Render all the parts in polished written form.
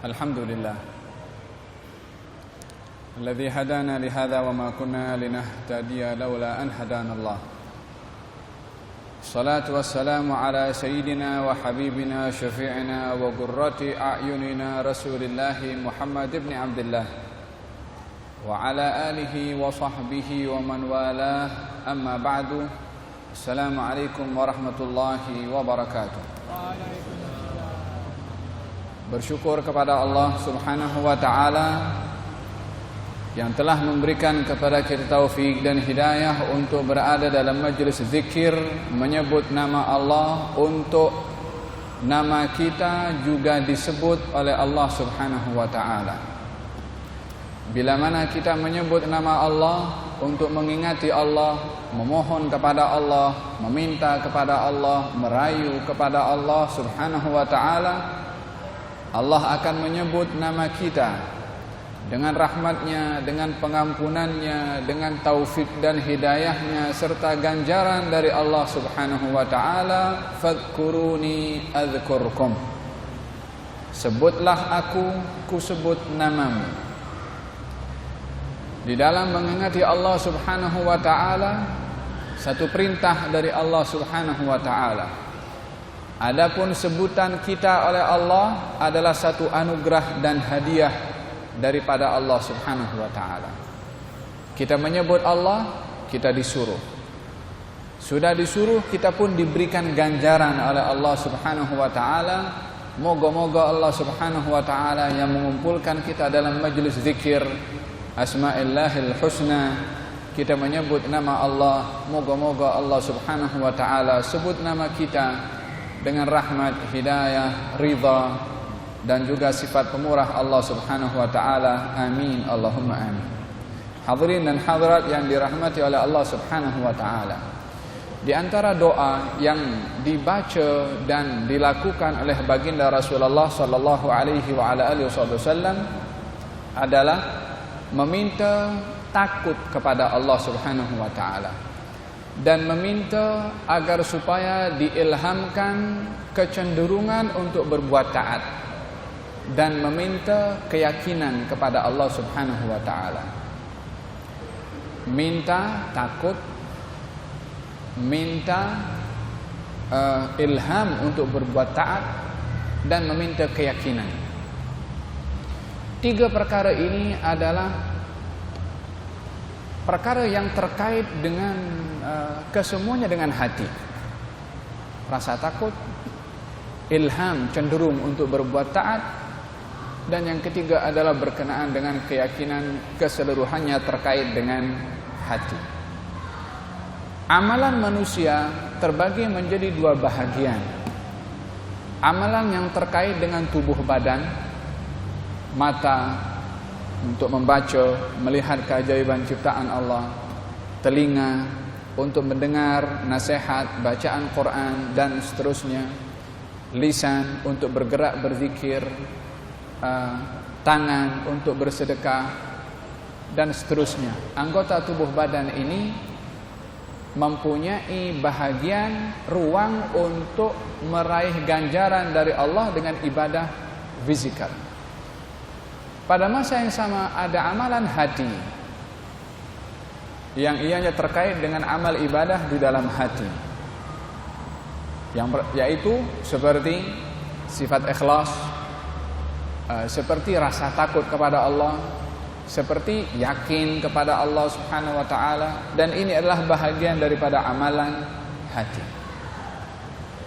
الحمد لله الذي هدانا لهذا وما كنا لنهتدي لولا أن هدانا الله. الصلاة والسلام على سيدنا وحبيبنا شفيعنا وقرة أعيننا رسول الله محمد بن عبد الله وعلى آله وصحبه ومن والاه. أما بعد. السلام عليكم ورحمة الله وبركاته. Bersyukur kepada Allah Subhanahu wa taala yang telah memberikan kepada kita taufik dan hidayah untuk berada dalam majlis zikir, menyebut nama Allah, untuk nama kita juga disebut oleh Allah Subhanahu wa taala. Bila mana kita menyebut nama Allah untuk mengingati Allah, memohon kepada Allah, meminta kepada Allah, merayu kepada Allah Subhanahu wa taala, Allah akan menyebut nama kita dengan rahmatnya, dengan pengampunannya, dengan taufik dan hidayahnya, serta ganjaran dari Allah Subhanahu wa ta'ala. Fadhkuruni adzkurkum. Sebutlah aku, ku sebut namamu. Di dalam mengingati Allah Subhanahu wa ta'ala, satu perintah dari Allah Subhanahu wa ta'ala. Adapun sebutan kita oleh Allah adalah satu anugerah dan hadiah daripada Allah Subhanahu wa taala. Kita menyebut Allah, kita disuruh. Sudah disuruh, kita pun diberikan ganjaran oleh Allah Subhanahu wa taala. Moga-moga Allah Subhanahu wa taala yang mengumpulkan kita dalam majlis zikir Asma'illahil Husna, kita menyebut nama Allah, moga-moga Allah Subhanahu wa taala sebut nama kita dengan rahmat, hidayah, ridha dan juga sifat pemurah Allah Subhanahu wa taala. Amin Allahumma amin. Hadirin dan hadirat yang dirahmati oleh Allah Subhanahu wa taala, di antara doa yang dibaca dan dilakukan oleh baginda Rasulullah sallallahu alaihi wa ala alihi wasallam adalah meminta takut kepada Allah Subhanahu wa taala dan meminta agar supaya diilhamkan kecenderungan untuk berbuat taat dan meminta keyakinan kepada Allah Subhanahu wa taala. Minta takut, minta ilham untuk berbuat taat dan meminta keyakinan. Tiga perkara ini adalah perkara yang terkait dengan kesemuanya dengan hati. Rasa takut, ilham cenderung untuk berbuat taat, dan yang ketiga adalah berkenaan dengan keyakinan keseluruhannya terkait dengan hati. Amalan manusia terbagi menjadi dua bahagian. Amalan yang terkait dengan tubuh badan, mata untuk membaca, melihat keajaiban ciptaan Allah, telinga untuk mendengar nasihat, bacaan Quran dan seterusnya, lisan untuk bergerak berzikir, tangan untuk bersedekah dan seterusnya. Anggota tubuh badan ini mempunyai bahagian ruang untuk meraih ganjaran dari Allah dengan ibadah fizikal. Pada masa yang sama ada amalan hati yang ianya terkait dengan amal ibadah di dalam hati, yaitu seperti sifat ikhlas, seperti rasa takut kepada Allah, seperti yakin kepada Allah Subhanahu wa taala, dan ini adalah bahagian daripada amalan hati.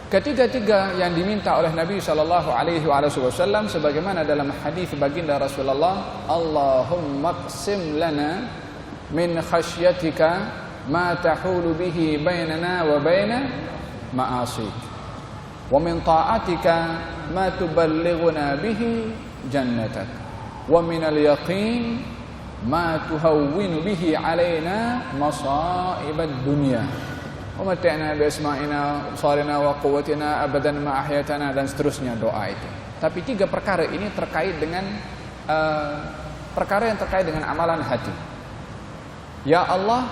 Ketiga-tiga yang diminta oleh Nabi sallallahu alaihi wasallam sebagaimana dalam hadis baginda Rasulullah, Allahumma qsim lana min khasyatika ma tahulu bihi bainana wa baina ma'asik wa min ta'atika ma tuballighuna bihi jannatak wa min al-yaqin ma tuhawwinu bihi alaina masa'ibad dunya wa mata'na bi asma'ina absarina wa quwwatina abadan ma ahyatana, dan seterusnya doa itu. Tapi tiga perkara ini terkait dengan perkara yang terkait dengan amalan hati. Ya Allah,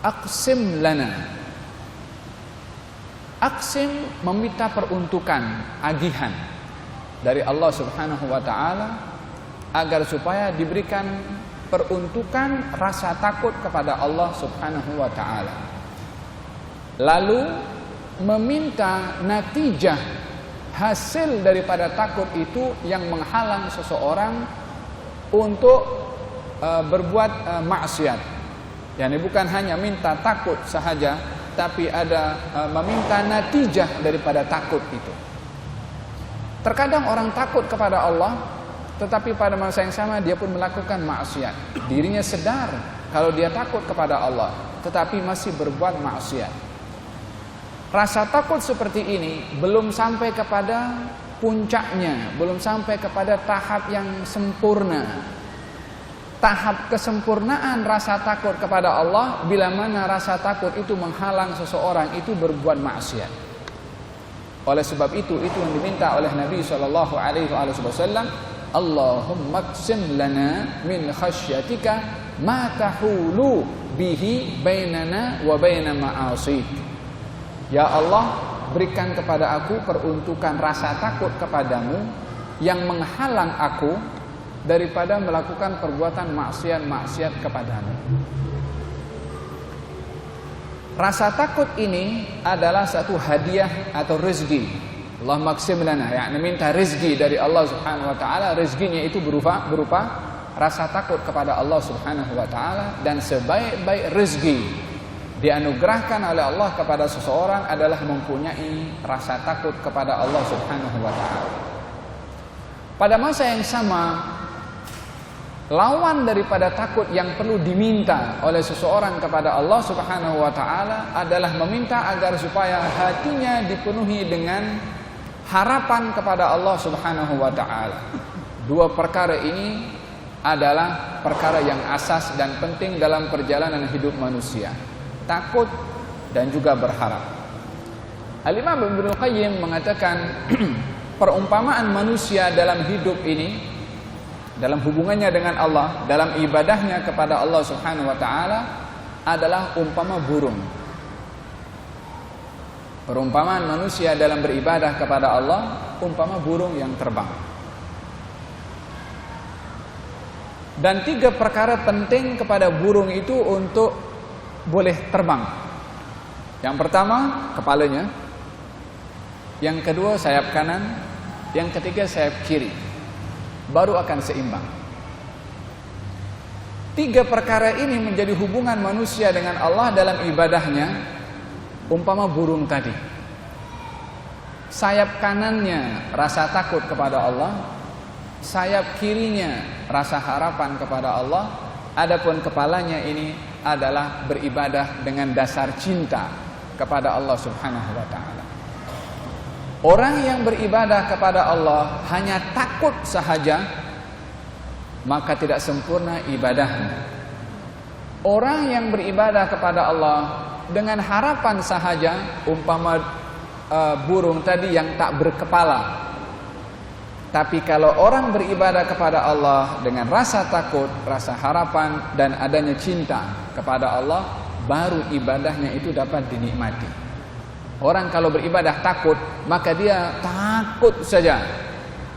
aqsim lana. Aqsim meminta peruntukan, agihan. dari Allah Subhanahu wa taala agar supaya diberikan peruntukan rasa takut kepada Allah Subhanahu wa taala. Lalu meminta natijah hasil daripada takut itu yang menghalang seseorang untuk berbuat maksiat. Yani bukan hanya minta takut sahaja, tapi ada meminta natijah daripada takut itu. Terkadang orang takut kepada Allah, tetapi pada masa yang sama dia pun melakukan maksiat. Dirinya sadar kalau dia takut kepada Allah, tetapi masih berbuat maksiat. Rasa takut seperti ini belum sampai kepada puncaknya, belum sampai kepada tahap yang sempurna. Tahap kesempurnaan rasa takut kepada Allah bila mana rasa takut itu menghalang seseorang itu berbuat maksiat. Oleh sebab itu yang diminta oleh Nabi sallallahu alaihi wasallam, Allahumma qsim lana min khasyatika ma tahulu bihi bainana wa baina ma'asik. Ya Allah, berikan kepada aku peruntukan rasa takut kepadamu yang menghalang aku daripada melakukan perbuatan maksiat-maksiat kepadamu. Rasa takut ini adalah satu hadiah atau rezeki. Allahumma qsim lana, yakni minta rezeki dari Allah Subhanahu wa taala. Rezekinya itu berupa rasa takut kepada Allah Subhanahu wa taala, dan sebaik-baik rezeki dianugerahkan oleh Allah kepada seseorang adalah mempunyai rasa takut kepada Allah Subhanahu wa taala. Pada masa yang sama, lawan daripada takut yang perlu diminta oleh seseorang kepada Allah Subhanahu wa taala adalah meminta agar supaya hatinya dipenuhi dengan harapan kepada Allah Subhanahu wa taala. Dua perkara ini adalah perkara yang asas dan penting dalam perjalanan hidup manusia. Takut dan juga berharap. Al-Imam Ibnu Qayyim mengatakan perumpamaan manusia dalam hidup ini, dalam hubungannya dengan Allah, dalam ibadahnya kepada Allah Subhanahu wa taala adalah umpama burung. Perumpamaan manusia dalam beribadah kepada Allah umpama burung yang terbang. Dan tiga perkara penting kepada burung itu untuk boleh terbang. Yang pertama, kepalanya. Yang kedua, sayap kanan. Yang ketiga, sayap kiri. Baru akan seimbang. Tiga perkara ini menjadi hubungan manusia dengan Allah dalam ibadahnya umpama burung tadi. Sayap kanannya rasa takut kepada Allah, sayap kirinya rasa harapan kepada Allah, adapun kepalanya ini adalah beribadah dengan dasar cinta kepada Allah Subhanahu wa taala. Orang yang beribadah kepada Allah hanya takut sahaja, maka tidak sempurna ibadahnya. Orang yang beribadah kepada Allah dengan harapan sahaja, umpama burung tadi yang tak berkepala. Tapi kalau orang beribadah kepada Allah dengan rasa takut, rasa harapan, dan adanya cinta kepada Allah, baru ibadahnya itu dapat dinikmati. Orang kalau beribadah takut, maka dia takut saja.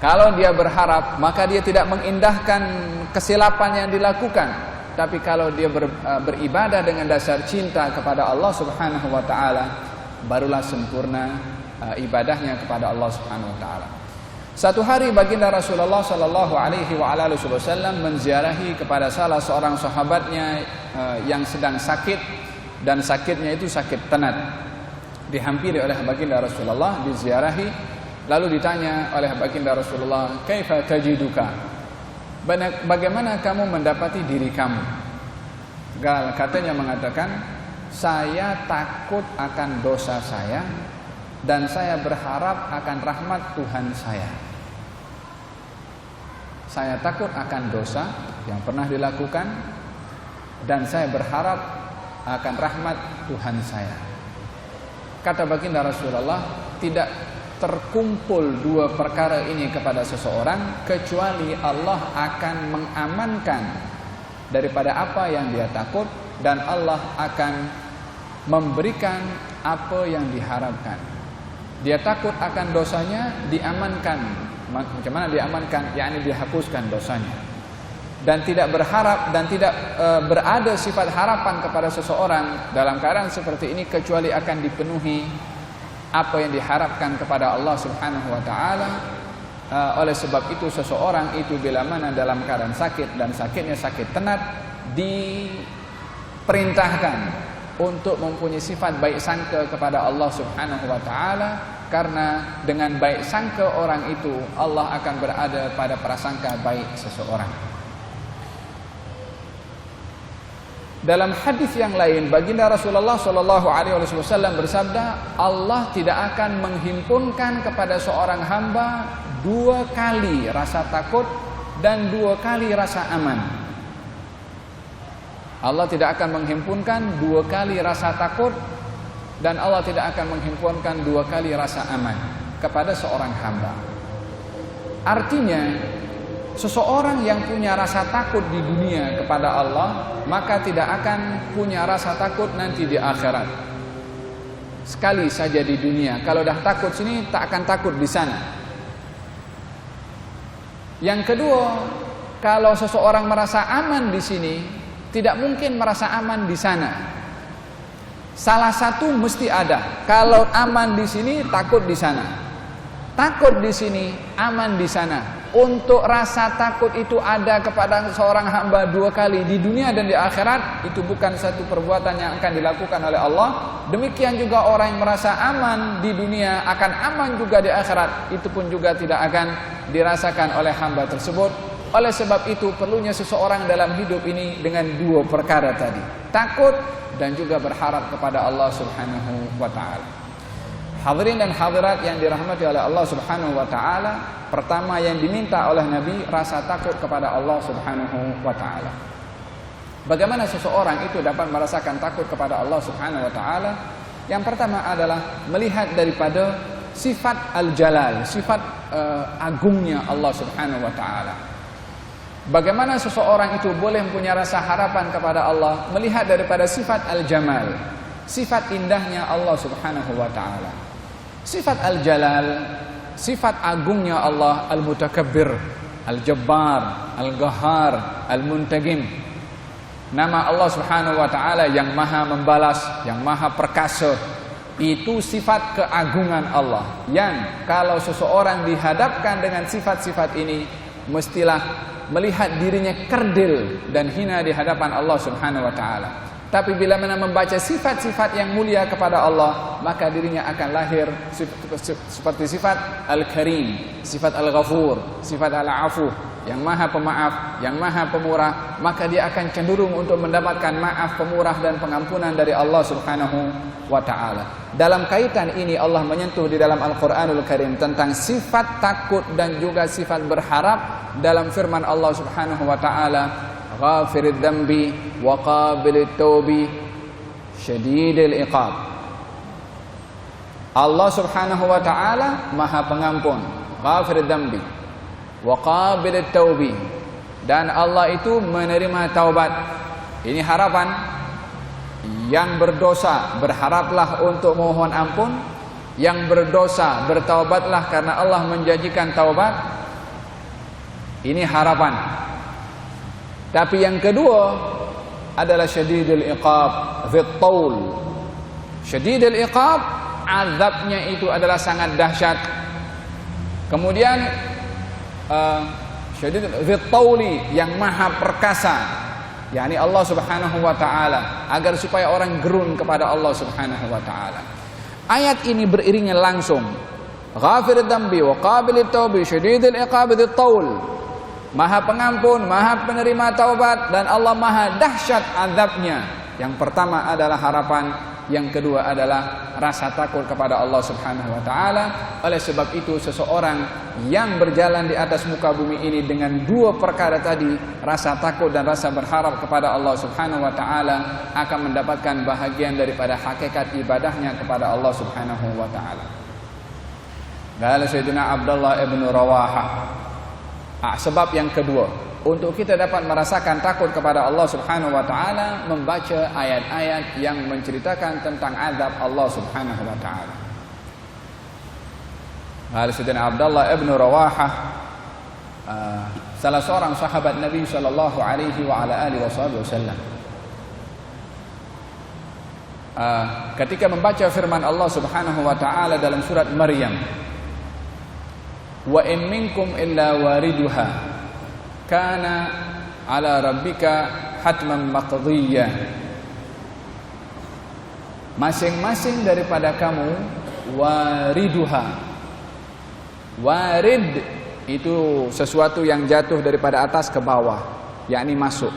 Kalau dia berharap, maka dia tidak mengindahkan kesilapan yang dilakukan. Tapi kalau dia beribadah dengan dasar cinta kepada Allah Subhanahu wa taala, barulah sempurna ibadahnya kepada Allah Subhanahu wa taala. Satu hari baginda Rasulullah sallallahu alaihi wasallam menziarahi kepada salah seorang sahabatnya yang sedang sakit, dan sakitnya itu sakit tenat. Dihampiri oleh baginda Rasulullah, diziarahi, lalu ditanya oleh baginda Rasulullah, "Kaifa tajiduka?" Bagaimana kamu mendapati diri kamu? Katanya mengatakan, "Saya takut akan dosa saya dan saya berharap akan rahmat Tuhan saya." Saya takut akan dosa yang pernah dilakukan dan saya berharap akan rahmat Tuhan saya. Kata baginda Rasulullah, tidak terkumpul dua perkara ini kepada seseorang kecuali Allah akan mengamankan daripada apa yang dia takut, dan Allah akan memberikan apa yang diharapkan. Dia takut akan dosanya, diamankan Macam mana diamankan? Yakni dihapuskan dosanya. Dan tidak berharap dan tidak berada sifat harapan kepada seseorang dalam keadaan seperti ini kecuali akan dipenuhi apa yang diharapkan kepada Allah Subhanahu wa taala. Oleh sebab itu seseorang itu bila mana dalam keadaan sakit dan sakitnya sakit tenat diperintahkan untuk mempunyai sifat baik sangka kepada Allah Subhanahu wa taala, karena dengan baik sangka orang itu Allah akan berada pada prasangka baik seseorang. Dalam hadis yang lain, baginda Rasulullah sallallahu alaihi wasallam bersabda, Allah tidak akan menghimpunkan kepada seorang hamba 2 kali rasa takut dan 2 kali rasa aman. Allah tidak akan menghimpunkan 2 kali rasa takut dan Allah tidak akan menghimpunkan 2 kali rasa aman kepada seorang hamba. Artinya, seseorang yang punya rasa takut di dunia kepada Allah, maka tidak akan punya rasa takut nanti di akhirat. Sekali saja di dunia, kalau dah takut sini, tak akan takut di sana. Yang kedua, kalau seseorang merasa aman di sini, tidak mungkin merasa aman di sana. Salah satu mesti ada. Kalau aman di sini, takut di sana. Takut di sini, aman di sana. Untuk rasa takut itu ada kepada seorang hamba 2 kali di dunia dan di akhirat, itu bukan satu perbuatan yang akan dilakukan oleh Allah. Demikian juga orang yang merasa aman di dunia akan aman juga di akhirat, itu pun juga tidak akan dirasakan oleh hamba tersebut. Oleh sebab itu perlunya seseorang dalam hidup ini dengan 2 perkara tadi, takut dan juga berharap kepada Allah Subhanahu wa taala. Hadirin dan hadirat yang dirahmati oleh Allah Subhanahu wa taala, pertama yang diminta oleh Nabi rasa takut kepada Allah Subhanahu wa taala. Bagaimana seseorang itu dapat merasakan takut kepada Allah Subhanahu wa taala? Yang pertama adalah melihat daripada sifat al-jalal, sifat agungnya Allah Subhanahu wa taala. Bagaimana seseorang itu boleh mempunyai rasa harapan kepada Allah? Melihat daripada sifat al-jamal, sifat indahnya Allah Subhanahu wa taala. Sifat al-jalal, sifat agungnya Allah, al-mutakabbir, al-jabbar, al-ghahar, al-muntaqim. Nama Allah Subhanahu wa taala yang maha membalas, yang maha perkasa. Itu sifat keagungan Allah, yang kalau seseorang dihadapkan dengan sifat-sifat ini, mestilah melihat dirinya kerdil dan hina di hadapan Allah Subhanahu wa taala. Tapi bila mana membaca sifat-sifat yang mulia kepada Allah, maka dirinya akan lahir seperti sifat Al-Karim, sifat Al-Ghafur, sifat Al-Afu, yang maha pemaaf, yang maha pemurah. Maka dia akan cenderung untuk mendapatkan maaf, pemurah dan pengampunan dari Allah Subhanahu wa ta'ala. Dalam kaitan ini Allah menyentuh di dalam Al-Quranul Karim tentang sifat takut dan juga sifat berharap dalam firman Allah Subhanahu wa ta'ala, Ghafirid dambi wa qabilit tawbi syadidil iqab. Allah Subhanahu wa taala maha pengampun, Ghafirid dambi wa qabilit tawbi, dan Allah itu menerima taubat. Ini harapan. Yang berdosa berharaplah untuk mohon ampun, yang berdosa bertaubatlah karena Allah menjanjikan taubat. Ini harapan. Tapi yang kedua adalah syadidul iqab, dzit taul. Syadidul iqab, azabnya itu adalah sangat dahsyat. Kemudian syadidul dzit tauli, yang maha perkasa, yakni Allah Subhanahu wa taala, agar supaya orang gerun kepada Allah Subhanahu wa taala. Ayat ini beriringan langsung. Ghafirud dambi wa qabilit taubi syadidul iqab dzit taul. Maha pengampun, maha penerima taubat, dan Allah maha dahsyat azabnya. Yang pertama adalah harapan, yang kedua adalah rasa takut kepada Allah Subhanahu wa taala. Oleh sebab itu seseorang yang berjalan di atas muka bumi ini dengan 2 perkara tadi, rasa takut dan rasa berharap kepada Allah Subhanahu wa taala, akan mendapatkan bahagian daripada hakikat ibadahnya kepada Allah Subhanahu wa taala. Qala Sayyidina Abdullah ibn Rawahah, sebab yang kedua untuk kita dapat merasakan takut kepada Allah Subhanahu wa taala, membaca ayat-ayat yang menceritakan tentang azab Allah Subhanahu wa taala. Sayyidina Abdullah ibn Rawahah, salah seorang sahabat Nabi sallallahu alaihi wa ala alihi wasallam, ketika membaca firman Allah Subhanahu wa taala dalam surat Maryam, wa in minkum illa wariduha kana ala rabbika hatman maqdiyya. Masing-masing daripada kamu wariduha. Warid itu sesuatu yang jatuh daripada atas ke bawah, yakni masuk.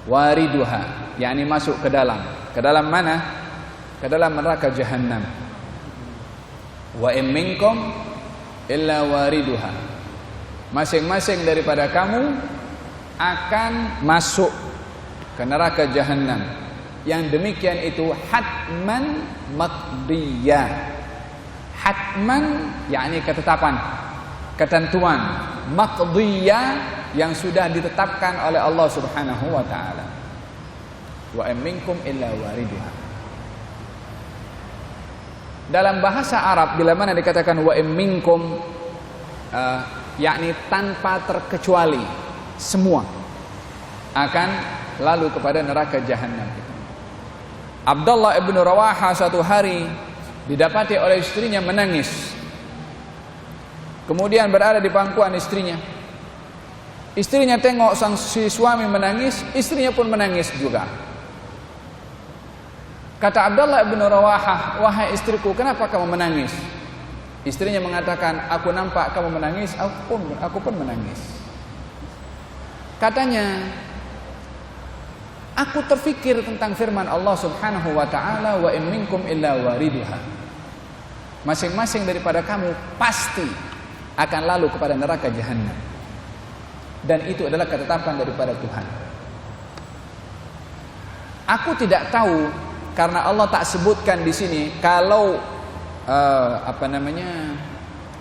Wariduha, yakni masuk ke dalam. Ke dalam mana? Ke dalam neraka Jahannam. Wa in minkum illa wariduha. Masing-masing daripada kamu akan masuk ke neraka Jahannam. Yang demikian itu hatman maqdiyah. Hatman yakni ketetapan, ketentuan. Maqdiyah yang sudah ditetapkan oleh Allah Subhanahu wa taala. Wa in minkum illa wariduha. Dalam bahasa Arab bila mana dikatakan wa in minkum, yakni tanpa terkecuali, semua akan lalu kepada neraka Jahannam. Abdullah ibn Rawahah suatu hari didapati oleh istrinya menangis. Kemudian berada di pangkuan istrinya. Istrinya tengok si suami menangis, istrinya pun menangis juga. Kata Abdullah ibn Rawahah, wahai istriku, kenapa kamu menangis? Istrinya mengatakan, aku nampak kamu menangis, aku pun menangis. Katanya, aku terfikir tentang firman Allah Subhanahu wa taala, wa in minkum illa wariduha. Masing-masing daripada kamu pasti akan lalu kepada neraka Jahannam. Dan itu adalah ketetapan daripada Tuhan. Aku tidak tahu karena Allah tak sebutkan di sini kalau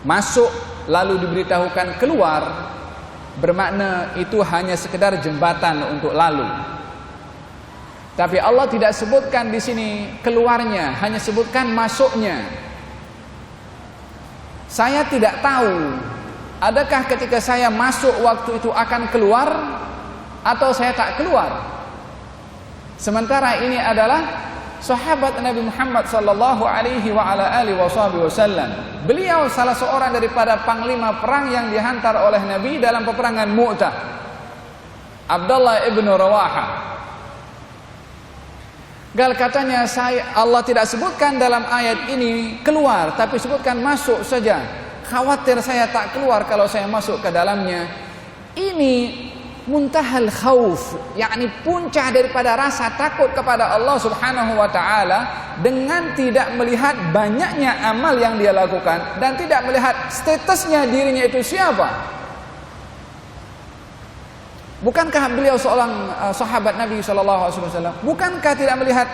masuk lalu diberitahukan keluar, bermakna itu hanya sekedar jembatan untuk lalu. Tapi Allah tidak sebutkan di sini keluarnya, hanya sebutkan masuknya. Saya tidak tahu adakah ketika saya masuk waktu itu akan keluar atau saya tak keluar. Sementara ini adalah sahabat Nabi Muhammad sallallahu alaihi wa ala alihi wasallam. Beliau salah seorang daripada panglima perang yang dihantar oleh Nabi dalam peperangan Mu'tah. Abdullah ibn Rawahah. Gal katanya, Allah tidak sebutkan dalam ayat ini keluar, tapi sebutkan masuk saja. Khawatir saya tak keluar kalau saya masuk ke dalamnya. Ini muntahal khauf, yakni puncak daripada rasa takut kepada Allah Subhanahu wa taala dengan tidak melihat banyaknya amal yang dia lakukan dan tidak melihat statusnya dirinya itu siapa. Bukankah beliau seorang sahabat Nabi sallallahu alaihi wasallam? Bukankah tidak melihat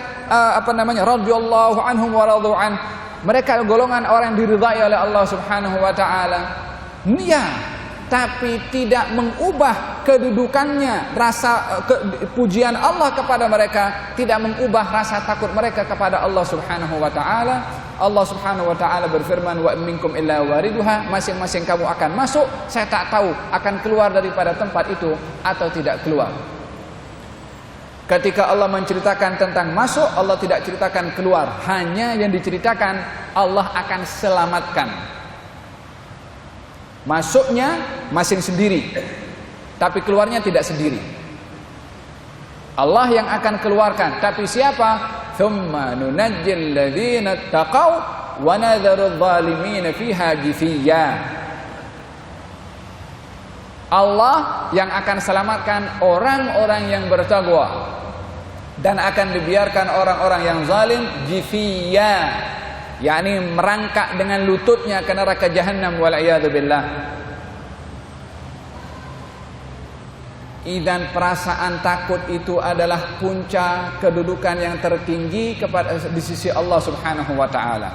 radhiyallahu anhum wa radu an? Mereka golongan orang yang diridai oleh Allah Subhanahu wa taala. Ya, tapi tidak mengubah kedudukannya, rasa pujian Allah kepada mereka, tidak mengubah rasa takut mereka kepada Allah Subhanahu wa taala. Allah Subhanahu wa taala berfirman, wa minkum illa wariduha, masing-masing kamu akan masuk, saya tak tahu akan keluar daripada tempat itu atau tidak keluar. Ketika Allah menceritakan tentang masuk, Allah tidak ceritakan keluar, hanya yang diceritakan Allah akan selamatkan. Masuknya masing sendiri, tapi keluarnya tidak sendiri. Allah yang akan keluarkan, tapi siapa? Thumma nunajjil ladzina taqaw wa nadharu adh-dhalimin fiha jithiya. Allah yang akan selamatkan orang-orang yang bertakwa dan akan dibiarkan orang-orang yang zalim jithiya, yakni merangkak dengan lututnya ke neraka Jahannam wal iyad billah. Dan perasaan takut itu adalah puncak kedudukan yang tertinggi di sisi Allah Subhanahu wa taala.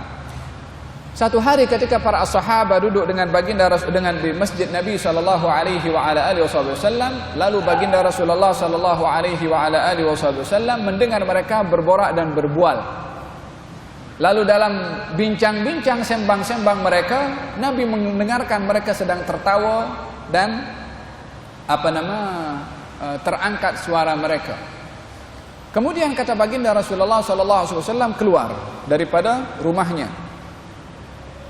Satu hari ketika para sahabat duduk dengan baginda di masjid Nabi sallallahu alaihi wa ala alihi wasallam, lalu baginda Rasulullah sallallahu alaihi wa ala alihi wasallam mendengar mereka berborak dan berbual. Lalu dalam bincang-bincang, sembang-sembang mereka, Nabi mendengarkan mereka sedang tertawa dan terangkat suara mereka. Kemudian kata baginda Rasulullah SAW keluar daripada rumahnya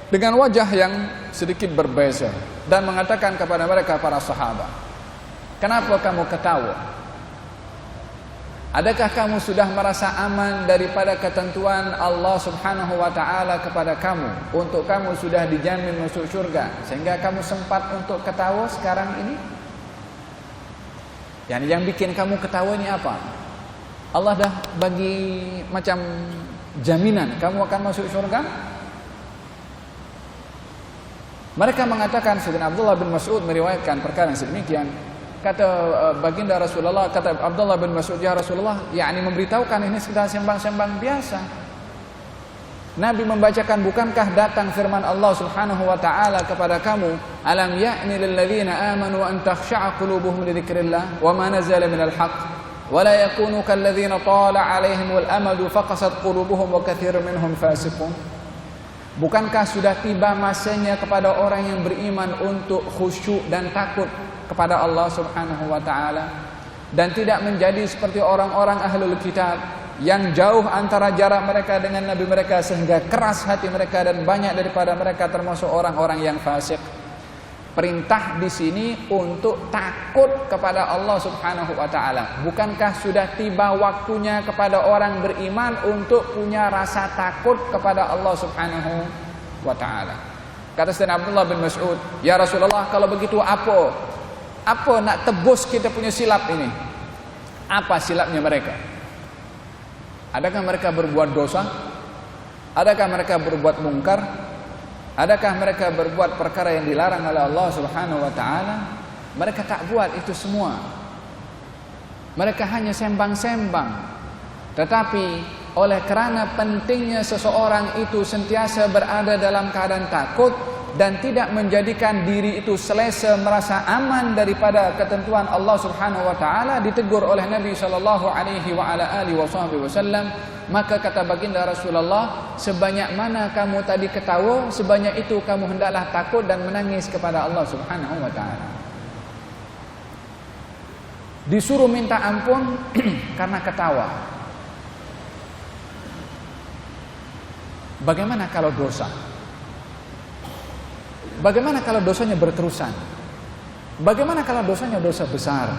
dengan wajah yang sedikit berbeza dan mengatakan kepada mereka, para sahabat, kenapa kamu ketawa? Adakah kamu sudah merasa aman daripada ketentuan Allah Subhanahu wa ta'ala kepada kamu, untuk kamu sudah dijamin masuk surga, sehingga kamu sempat untuk ketawa sekarang ini? Yang bikin kamu ketawa ini apa? Allah dah bagi macam jaminan kamu akan masuk surga? Mereka mengatakan, Sayyidina Abdullah bin Mas'ud meriwayatkan perkara yang sedemikian. Kata baginda Rasulullah, kata Abdullah bin Mas'ud, ya Rasulullah, yakni memberitahukan ini sekedar sembang-sembang biasa. Nabi membacakan, bukankah datang firman Allah Subhanahu wa ta'ala kepada kamu, alam ya'ni lil ladzina amanu an takhsha'a qulubuhum li dzikrillah wa ma nazala minal haqq wa la yakunu kal ladzina tala 'alaihimul amadu faqasat qulubuhum wa katsirun minhum fasiqun. Bukankah sudah tiba masanya kepada orang yang beriman untuk khusyuk dan takut kepada Allah Subhanahu wa ta'ala, dan tidak menjadi seperti orang-orang ahlul kitab yang jauh antara jarak mereka dengan Nabi mereka, sehingga keras hati mereka dan banyak daripada mereka termasuk orang-orang yang fasik. Perintah di sini untuk takut kepada Allah Subhanahu wa ta'ala. Bukankah sudah tiba waktunya kepada orang beriman untuk punya rasa takut kepada Allah Subhanahu wa ta'ala? Kata Sayyidina Abdullah bin Mas'ud, ya Rasulullah, kalau begitu apa nak tebus kita punya silap ini? Apa silapnya mereka? Adakah mereka berbuat dosa? Adakah mereka berbuat mungkar? Adakah mereka berbuat perkara yang dilarang oleh Allah Subhanahu wa ta'ala? Mereka tak buat itu semua. Mereka hanya sembang-sembang. Tetapi oleh kerana pentingnya seseorang itu sentiasa berada dalam keadaan takut dan tidak menjadikan diri itu selesa merasa aman daripada ketentuan Allah Subhanahu wa ta'ala, ditegur oleh Nabi sallallahu alaihi wa ala alihi wasallam. Maka kata baginda Rasulullah, sebanyak mana kamu tadi ketawa, sebanyak itu kamu hendaklah takut dan menangis kepada Allah Subhanahu wa ta'ala. Disuruh minta ampun karena ketawa. Bagaimana kalau dosa? Bagaimana kalau dosanya berterusan? Bagaimana kalau dosanya dosa besar?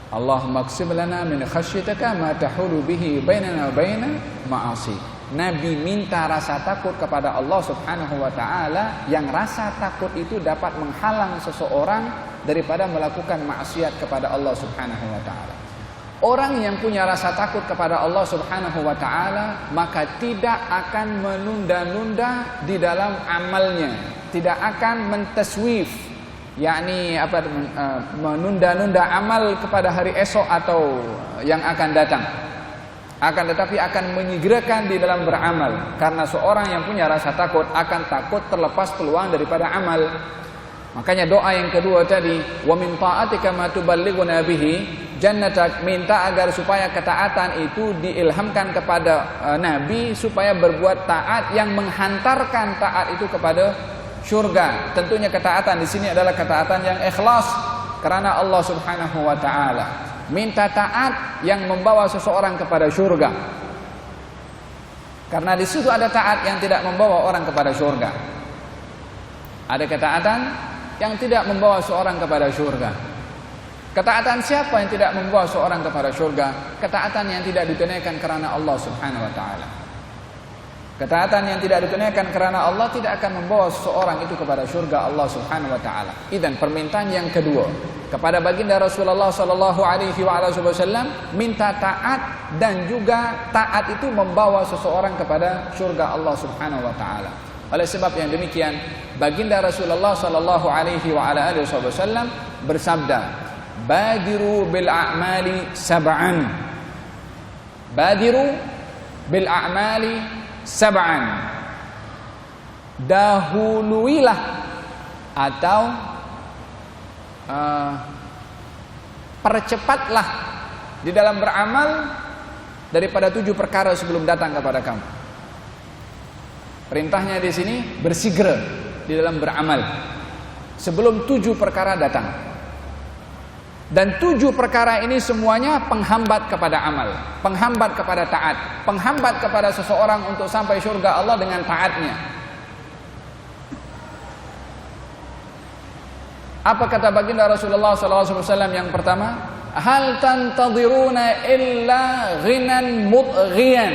Allahumma qsim lana min khasyatika ma tahulu bihi bainana wa baina ma'asi. Nabi minta rasa takut kepada Allah Subhanahu wa ta'ala, yang rasa takut itu dapat menghalang seseorang daripada melakukan maksiat kepada Allah Subhanahu wa ta'ala. Orang yang punya rasa takut kepada Allah Subhanahu wa ta'ala, maka tidak akan menunda-nunda di dalam amalnya, tidak akan mentaswif, yakni menunda-nunda amal kepada hari esok atau yang akan datang. Akan tetapi akan menyegerakan di dalam beramal, karena seorang yang punya rasa takut akan takut terlepas peluang daripada amal. Makanya doa yang kedua tadi, wa min ta'atika ma tuballighuna bihi jannatak, minta agar supaya ketaatan itu diilhamkan kepada Nabi, supaya berbuat taat yang menghantarkan taat itu kepada syurga. Tentunya ketaatan di sini adalah ketaatan yang ikhlas karena Allah Subhanahu wa ta'ala. Minta taat yang membawa seseorang kepada syurga, karena di situ ada taat yang tidak membawa orang kepada syurga. Ada ketaatan yang tidak membawa seorang kepada syurga. Ketaatan siapa yang tidak membawa seorang kepada syurga? Ketaatan yang tidak ditunaikan karena Allah Subhanahu wa ta'ala. Ketaatan yang tidak ditunaikan karena Allah tidak akan membawa seseorang itu kepada syurga Allah Subhanahu wa ta'ala. Dan permintaan yang kedua kepada baginda Rasulullah sallallahu alaihi wasallam, minta taat, dan juga taat itu membawa seseorang kepada syurga Allah Subhanahu wa ta'ala. Oleh sebab yang demikian, baginda Rasulullah sallallahu alaihi wasallam bersabda, badiru bil a'mali sab'an. Badiru bil a'mali sab'an. Dahuluilah atau percepatlah di dalam beramal daripada 7 perkara sebelum datang kepada kamu. Perintahnya di sini bersegera di dalam beramal sebelum 7 perkara datang. Dan 7 perkara ini semuanya penghambat kepada amal, penghambat kepada taat, penghambat kepada seseorang untuk sampai surga Allah dengan taatnya. Apa kata baginda Rasulullah SAW yang pertama? Hal tantadhiruna illa ghinan mudghiyan.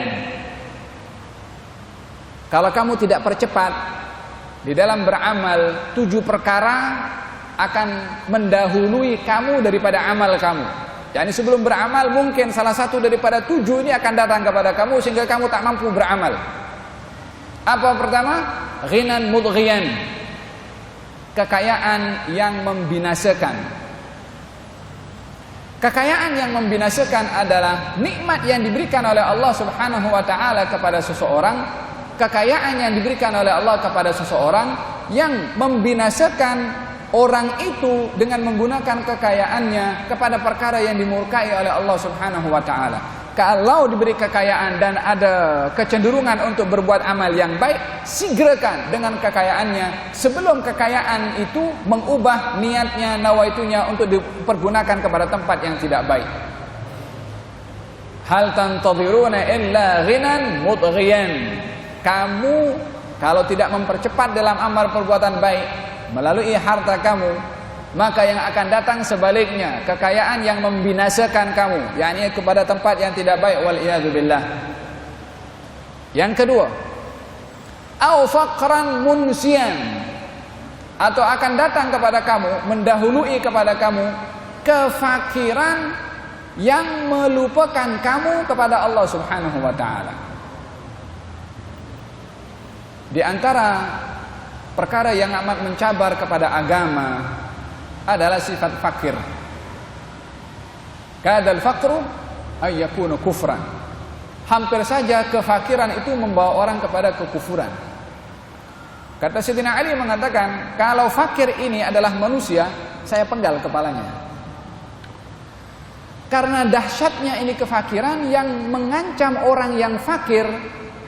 Kalau kamu tidak percepat di dalam beramal, 7 perkara akan mendahului kamu daripada amal kamu. Yani sebelum beramal mungkin salah satu daripada 7 ini akan datang kepada kamu sehingga kamu tak mampu beramal. Apa pertama? Ghinan mudghiyan. Kekayaan yang membinasakan. Kekayaan yang membinasakan adalah nikmat yang diberikan oleh Allah Subhanahu wa taala kepada seseorang, kekayaan yang diberikan oleh Allah kepada seseorang yang membinasakan orang itu dengan menggunakan kekayaannya kepada perkara yang dimurkai oleh Allah Subhanahu wa taala. Kalau diberi kekayaan dan ada kecenderungan untuk berbuat amal yang baik, segerakan dengan kekayaannya sebelum kekayaan itu mengubah niatnya, nawaitunya untuk dipergunakan kepada tempat yang tidak baik. Hal tantadhiruna illa ghinan mudghiyan. Kamu kalau tidak mempercepat dalam amal perbuatan baik melalui harta kamu, maka yang akan datang sebaliknya, kekayaan yang membinasakan kamu, yakni kepada tempat yang tidak baik, wal iyadu billah. Yang kedua, au faqran munsiyan, atau akan datang kepada kamu, mendahului kepada kamu kefakiran yang melupakan kamu kepada Allah Subhanahu wa taala. Di antara perkara yang amat mencabar kepada agama adalah sifat fakir. Kadal faqru ay yakunu kufran. Hampir saja kefakiran itu membawa orang kepada kekufuran. Kata Sayyidina Ali mengatakan, kalau fakir ini adalah manusia, saya penggal kepalanya. Karena dahsyatnya ini kefakiran yang mengancam orang yang fakir.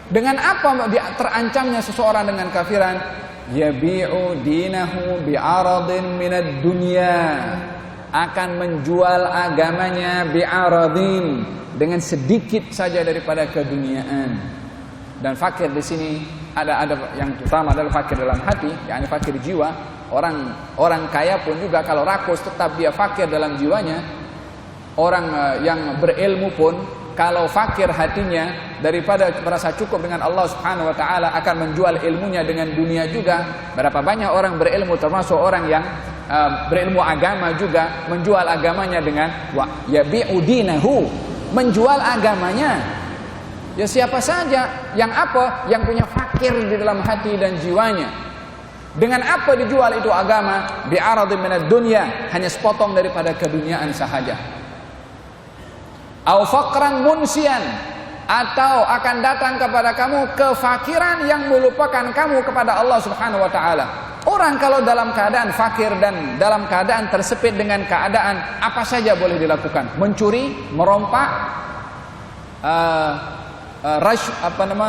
Dengan apa terancamnya seseorang dengan kafiran? Yabi'u dinahu bi'aradin minad dunya, akan menjual agamanya bi'aradin, dengan sedikit saja daripada keduniaan. Dan fakir di sini ada yang utama adalah fakir dalam hati, yakni fakir jiwa. Orang kaya pun juga kalau rakus tetap dia fakir dalam jiwanya. Orang yang berilmu pun kalau fakir hatinya, daripada merasa cukup dengan Allah Subhanahu wa taala, akan menjual ilmunya dengan dunia juga. Berapa banyak orang berilmu, termasuk orang yang berilmu agama juga, menjual agamanya dengan yabi'u dinahu, menjual agamanya. Ya siapa saja yang punya fakir di dalam hati dan jiwanya. Dengan apa dijual itu agama? Bi'aradin minad dunya, hanya sepotong daripada keduniaan sahaja. Au faqran munsiyan, atau akan datang kepada kamu kefakiran yang melupakan kamu kepada Allah Subhanahu wa taala. Orang kalau dalam keadaan fakir dan dalam keadaan tersepit dengan keadaan apa saja boleh dilakukan, mencuri, merompak,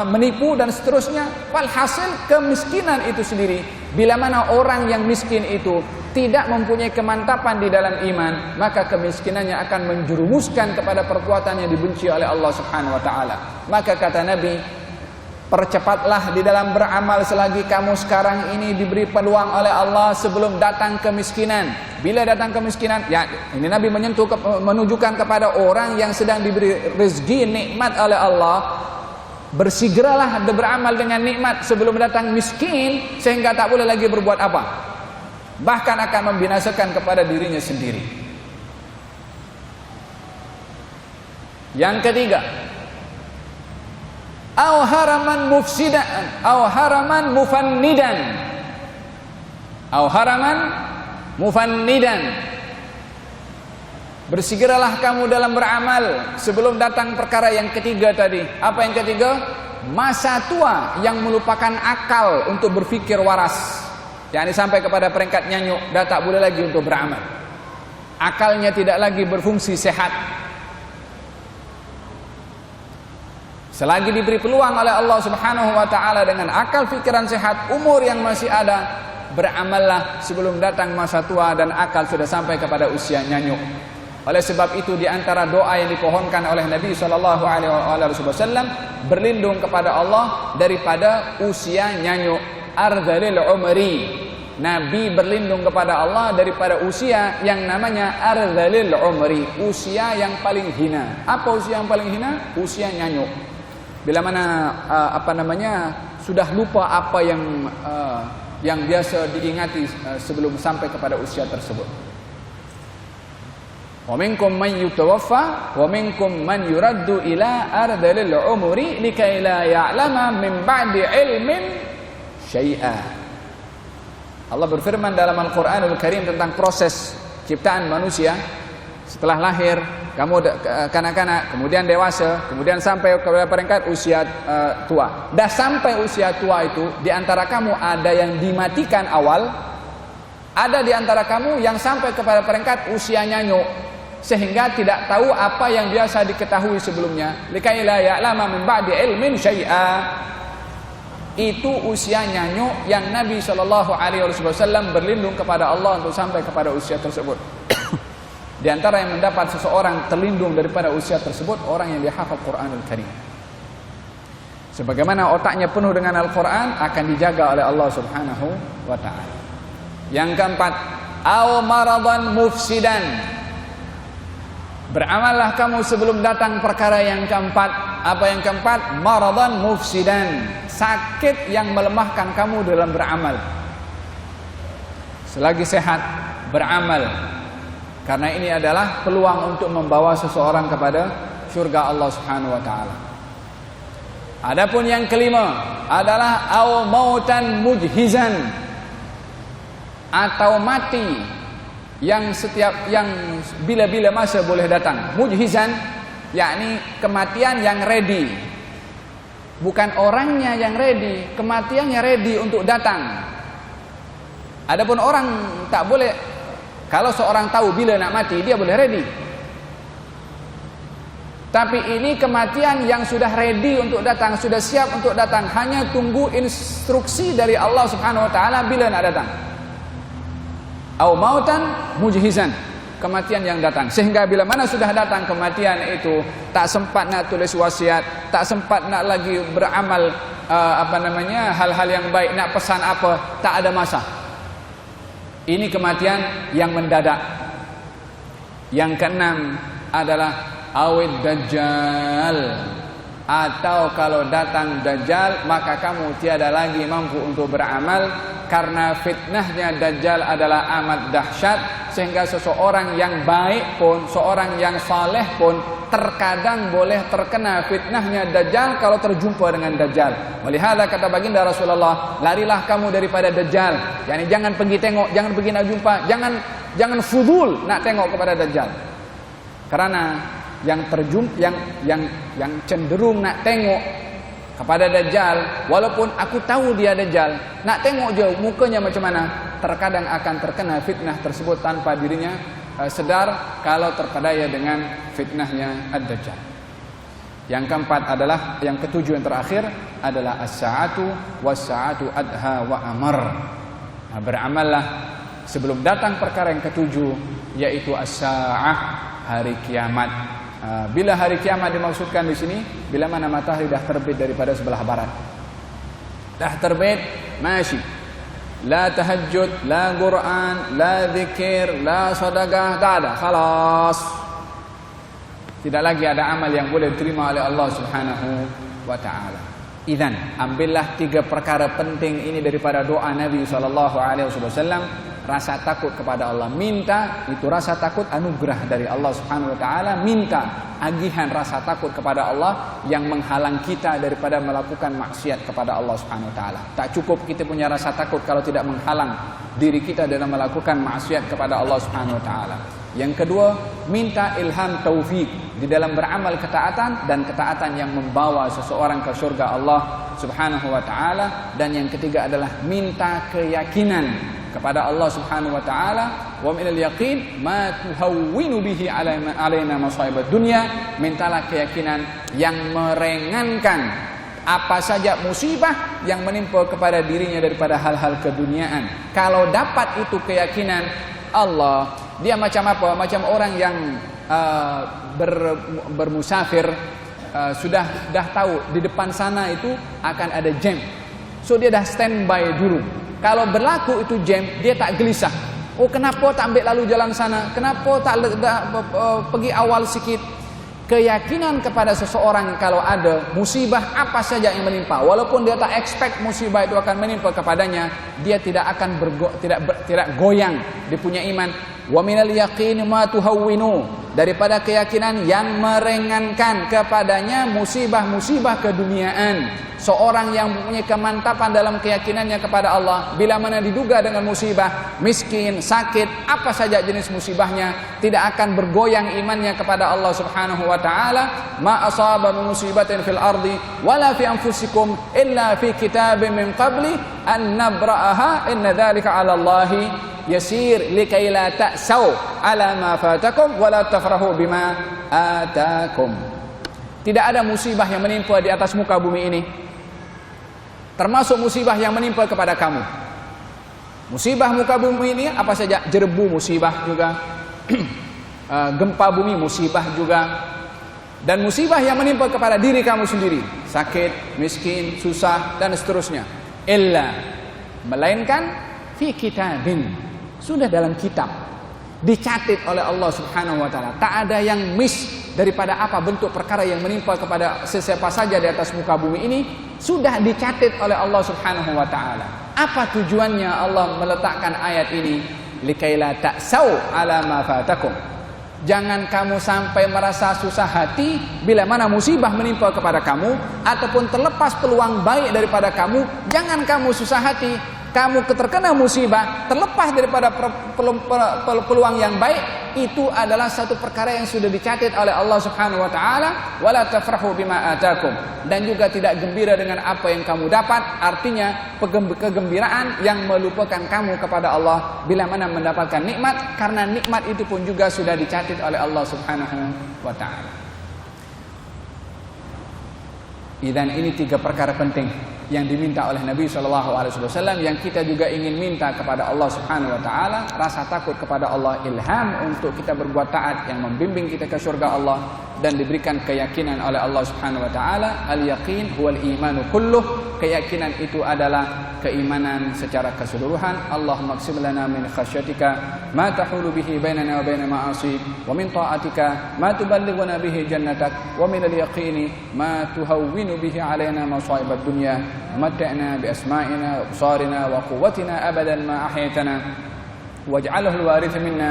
menipu dan seterusnya. Walhasil kemiskinan itu sendiri, bila mana orang yang miskin itu tidak mempunyai kemantapan di dalam iman, maka kemiskinannya akan menjerumuskan kepada perbuatan yang dibenci oleh Allah Subhanahu wa taala. Maka kata Nabi, percepatlah di dalam beramal selagi kamu sekarang ini diberi peluang oleh Allah sebelum datang kemiskinan. Bila datang kemiskinan, ya ini Nabi menunjukkan kepada orang yang sedang diberi rezeki nikmat oleh Allah, bersegeralah beramal dengan nikmat sebelum datang miskin, sehingga tak boleh lagi berbuat apa, bahkan akan membinasakan kepada dirinya sendiri. Yang ketiga, au haraman mufsidan, au haraman mufannidan, au haraman mufannidan. Bersegeralah kamu dalam beramal sebelum datang perkara yang ketiga tadi. Apa yang ketiga? Masa tua yang melupakan akal untuk berfikir waras. Yakni sampai kepada peringkat nyanyuk, dah tak boleh lagi untuk beramal. Akalnya tidak lagi berfungsi sehat. Selagi diberi peluang oleh Allah Subhanahu wa taala dengan akal pikiran sehat, umur yang masih ada, beramallah sebelum datang masa tua dan akal sudah sampai kepada usia nyanyuk. Oleh sebab itu di antara doa yang dipohonkan oleh Nabi sallallahu alaihi wasallam, berlindung kepada Allah daripada usia nyanyuk, ardhalil umri. Nabi berlindung kepada Allah daripada usia yang namanya ardhalil umri, usia yang paling hina. Apa usia yang paling hina? Usia nyanyuk. Bila mana sudah lupa apa yang biasa diingati sebelum sampai kepada usia tersebut. Wa minkum man yutawaffa wa minkum man yuraddu ila ardhalil umri likai la ya'lama min ba'di ilmin syai'a. Allah berfirman dalam Al-Quranul Karim tentang proses ciptaan manusia. Setelah lahir, kamu kanak-kanak, kemudian dewasa, kemudian sampai kepada peringkat usia tua. Dah sampai usia tua itu, di antara kamu ada yang dimatikan awal, ada di antara kamu yang sampai kepada peringkat usia nyanyuk, sehingga tidak tahu apa yang biasa diketahui sebelumnya. Likai la ya'lama min ba'di ilmin syai'a. Itu usia nyanyuk yang Nabi SAW berlindung kepada Allah untuk sampai kepada usia tersebut. Di antara yang mendapat seseorang terlindung daripada usia tersebut, orang yang dihafal Quranul Karim. Sebagaimana otaknya penuh dengan Al-Quran, akan dijaga oleh Allah Subhanahu wa ta'ala. Yang keempat, aw maradan mufsidan. Beramallah kamu sebelum datang perkara yang keempat. Apa yang keempat? Maradan mufsidan, sakit yang melemahkan kamu dalam beramal. Selagi sehat, beramal, karena ini adalah peluang untuk membawa seseorang kepada surga Allah Subhanahu wa taala. Adapun yang kelima adalah au mautan mujhizan, atau mati yang bila-bila masa boleh datang. Mujhizan yakni kematian yang ready. Bukan orangnya yang ready, kematiannya ready untuk datang. Adapun orang tak boleh. Kalau seorang tahu bila nak mati, dia boleh ready. Tapi ini kematian yang sudah ready untuk datang, sudah siap untuk datang, hanya tunggu instruksi dari Allah Subhanahu wa taala bila nak datang. Au mautan mujhizan, kematian yang datang, sehingga bila mana sudah datang kematian itu, tak sempat nak tulis wasiat, tak sempat nak lagi beramal hal-hal yang baik, nak pesan apa, tak ada masa. Ini kematian yang mendadak. Yang keenam adalah awid dajjal, atau kalau datang dajjal maka kamu tiada lagi mampu untuk beramal, karena fitnahnya dajjal adalah amat dahsyat, sehingga seseorang yang baik pun, seorang yang saleh pun terkadang boleh terkena fitnahnya dajjal kalau terjumpa dengan dajjal. Walihada kata baginda Rasulullah, larilah kamu daripada dajjal. Yani jangan pergi tengok, jangan pergi nak jumpa, jangan fudul nak tengok kepada dajjal. Karena yang cenderung nak tengok kepada dajjal, walaupun aku tahu dia dajjal, nak tengok je mukanya macam mana, terkadang akan terkena fitnah tersebut tanpa dirinya sedar, kalau terpedaya dengan fitnahnya ad-dajjal. Yang keempat adalah, yang ketujuh yang terakhir adalah as-sa'atu was-sa'atu adha wa amar. Nah, beramallah sebelum datang perkara yang ketujuh, yaitu as-sa'ah, hari kiamat. Bila hari kiamat dimaksudkan di sini, bila mana matahari dah terbit daripada sebelah barat. Dah terbit, masih. La tahajud, la Quran, la zikir, la sedekah, tak ada. Khalas. Tidak lagi ada amal yang boleh diterima oleh Allah Subhanahu wa taala. Idzan, ambillah tiga perkara penting ini daripada doa Nabi SAW. Rasa takut kepada Allah, minta itu rasa takut anugerah dari Allah Subhanahu wa taala, minta agihan rasa takut kepada Allah yang menghalang kita daripada melakukan maksiat kepada Allah Subhanahu wa taala. Tak cukup kita punya rasa takut kalau tidak menghalang diri kita dalam melakukan maksiat kepada Allah Subhanahu wa taala. Yang kedua, minta ilham taufik di dalam beramal ketaatan, dan ketaatan yang membawa seseorang ke surga Allah Subhanahu wa taala. Dan yang ketiga adalah minta keyakinan kepada Allah Subhanahu wa taala wa minal yaqin ma tuhawwinu bihi alaina masaibad dunya, mintalah keyakinan yang meringankan apa saja musibah yang menimpa kepada dirinya daripada hal-hal keduniaan. Kalau dapat itu keyakinan Allah, dia macam apa? Macam orang yang bermusafir, sudah tahu di depan sana itu akan ada jam. So dia dah standby dulu. Kalau berlaku itu jam, dia tak gelisah. Oh, kenapa tak ambil lalu jalan sana? Kenapa tak pergi awal sikit? Keyakinan kepada seseorang kalau ada musibah apa saja yang menimpa, walaupun dia tak expect musibah itu akan menimpa kepadanya, dia tidak akan tidak goyang dia punya iman. Wa minal yaqini ma tuhawwinu, daripada keyakinan yang meringankan kepadanya musibah-musibah keduniaan. Seorang yang mempunyai kemantapan dalam keyakinannya kepada Allah, bila mana diduga dengan musibah, miskin, sakit, apa saja jenis musibahnya, tidak akan bergoyang imannya kepada Allah Subhanahu wa taala. Ma asaba min musibatin fil ardi wala fi anfusikum illa fi kitabin min qabli an nabra'aha inna dzalika 'ala Allahi yasir likai la ta'sau 'ala ma fatakum wa la tafrahu bima atakum. Tidak ada musibah yang menimpa di atas muka bumi ini, termasuk musibah yang menimpa kepada kamu. Musibah muka bumi ini apa saja? Jerebu musibah juga, gempa bumi musibah juga, dan musibah yang menimpa kepada diri kamu sendiri, sakit, miskin, susah, dan seterusnya. Illa, melainkan fi kitabin, sudah dalam kitab, dicatat oleh Allah Subhanahu wa taala. Tak ada yang miss daripada apa bentuk perkara yang menimpa kepada sesiapa saja di atas muka bumi ini, sudah dicatat oleh Allah Subhanahu wa taala. Apa tujuannya Allah meletakkan ayat ini? Likaila ta'sau ala ma fatakum. Jangan kamu sampai merasa susah hati bila mana musibah menimpa kepada kamu, ataupun terlepas peluang baik daripada kamu. Jangan kamu susah hati. Kamu terkena musibah, terlepas daripada peluang yang baik, itu adalah satu perkara yang sudah dicatat oleh Allah Subhanahu wa taala. Wala tafrahu bima atakum, dan juga tidak gembira dengan apa yang kamu dapat. Artinya kegembiraan yang melupakan kamu kepada Allah bila mana mendapatkan nikmat, karena nikmat itu pun juga sudah dicatat oleh Allah Subhanahu wa taala. Dan ini 3 perkara penting yang diminta oleh Nabi SAW, yang kita juga ingin minta kepada Allah Subhanahu wa taala. Rasa takut kepada Allah, ilham untuk kita berbuat taat yang membimbing kita ke surga Allah, dan diberikan keyakinan oleh Allah Subhanahu wa taala. Al-yaqin huwal imanu kulluh, keyakinan itu adalah keimanan secara keseluruhan. Allahumma qsim lana min khasyatika ma tahulu bihi bainana wa baina ma'asik, wa min ta'atika ma tuballighuna bihi jannatak, wa min al-yaqini ma tuhawwinu bihi alaina masaibad dunya. متعنا بأسمائنا وأبصارنا وقوتنا أبدا ما أحيتنا واجعله الوارث منا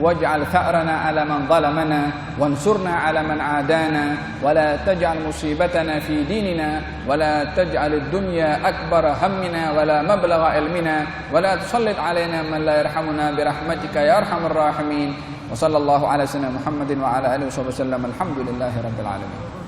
واجعل ثأرنا على من ظلمنا وانصرنا على من عادانا ولا تجعل مصيبتنا في ديننا ولا تجعل الدنيا أكبر همنا ولا مبلغ علمنا ولا تسلط علينا من لا يرحمنا برحمتك يا أرحم الراحمين وصلى الله على سيدنا محمد وعلى آله وصحبه وسلم الحمد لله رب العالمين.